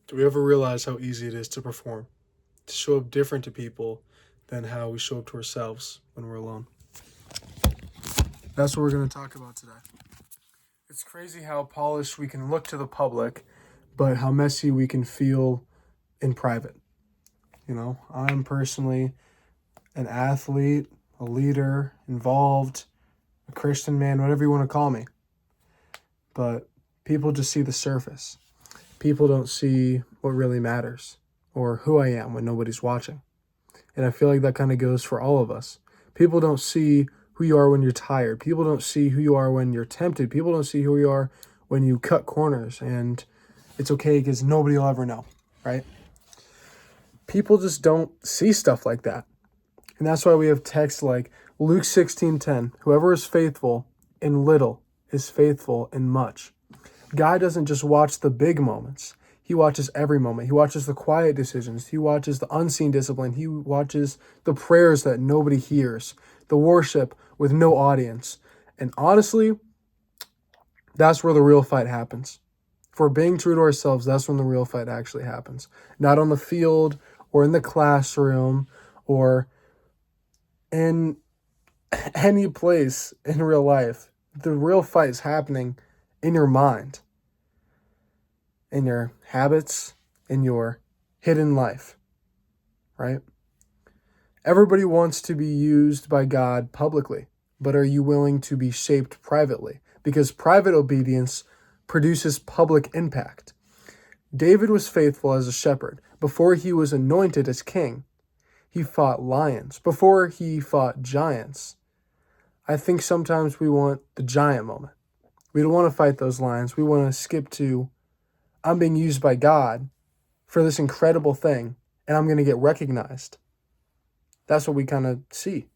Do we ever realize how easy it is to perform, to show up different to people than how we show up to ourselves when we're alone? That's what we're going to talk about today. It's crazy how polished we can look to the public, but how messy we can feel in private. I'm personally an athlete, a leader, involved, a Christian man, whatever you want to call me. But people just see the surface. People don't see what really matters or who I am when nobody's watching. And I feel like that kind of goes for all of us. People don't see who you are when you're tired. People don't see who you are when you're tempted. People don't see who you are when you cut corners. And it's okay because nobody will ever know, right? People just don't see stuff like that. And that's why we have texts like Luke 16:10, whoever is faithful in little is faithful in much. God doesn't just watch the big moments. He watches every moment. He watches the quiet decisions. He watches the unseen discipline. He watches the prayers that nobody hears, the worship with no audience. And honestly, that's where the real fight happens. If we're being true to ourselves, that's when the real fight actually happens. Not on the field or in the classroom or in any place in real life. The real fight is happening in your mind, in your habits, in your hidden life, right? Everybody wants to be used by God publicly, but are you willing to be shaped privately? Because private obedience produces public impact. David was faithful as a shepherd. Before he was anointed as king, he fought lions. Before he fought giants. I think sometimes we want the giant moment. We don't want to fight those lions. We want to skip to, I'm being used by God for this incredible thing, and I'm going to get recognized. That's what we kind of see.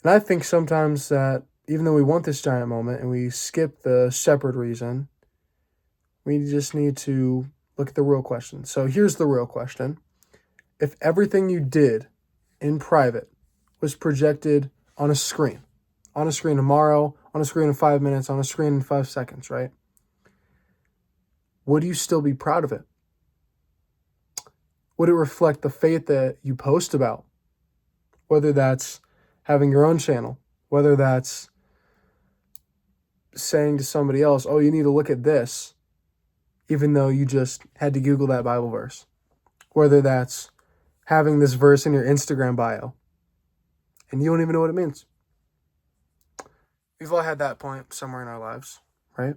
And I think sometimes that even though we want this giant moment and we skip the shepherd reason, we just need to look at the real question. So here's the real question. If everything you did in private was projected on a screen tomorrow, on a screen in 5 minutes, on a screen in 5 seconds, right? Would you still be proud of it? Would it reflect the faith that you post about? Whether that's having your own channel, whether that's saying to somebody else, oh, you need to look at this, even though you just had to Google that Bible verse. Whether that's having this verse in your Instagram bio, and you don't even know what it means. We've all had that point somewhere in our lives, right?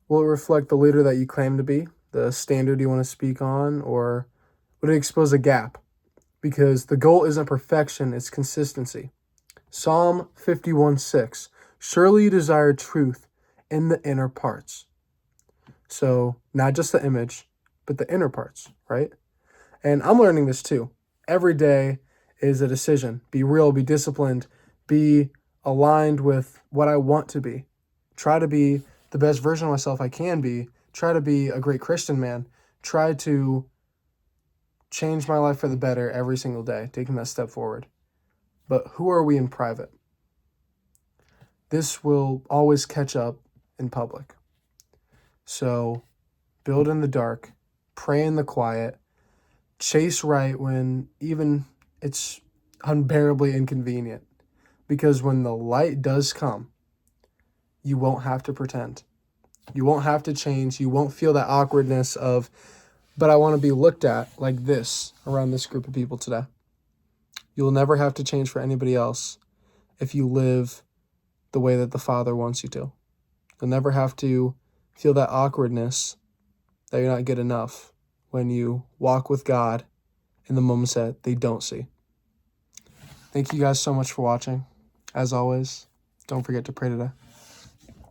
Will it reflect the leader that you claim to be, the standard you want to speak on, or would it expose a gap? Because the goal isn't perfection, it's consistency. Psalm 51:6, surely you desire truth in the inner parts. So not just the image, but the inner parts, right? And I'm learning this too. Every day is a decision. Be real, be disciplined, be aligned with what I want to be. Try to be the best version of myself I can be. Try to be a great Christian man. Try to change my life for the better every single day, taking that step forward. But who are we in private? This will always catch up in public. So build in the dark, pray in the quiet, chase right when even it's unbearably inconvenient. Because when the light does come, you won't have to pretend. You won't have to change. You won't feel that awkwardness of, but I want to be looked at like this around this group of people today. You'll never have to change for anybody else if you live the way that the Father wants you to. You'll never have to feel that awkwardness that you're not good enough when you walk with God in the moments that they don't see. Thank you guys so much for watching. As always, don't forget to pray today.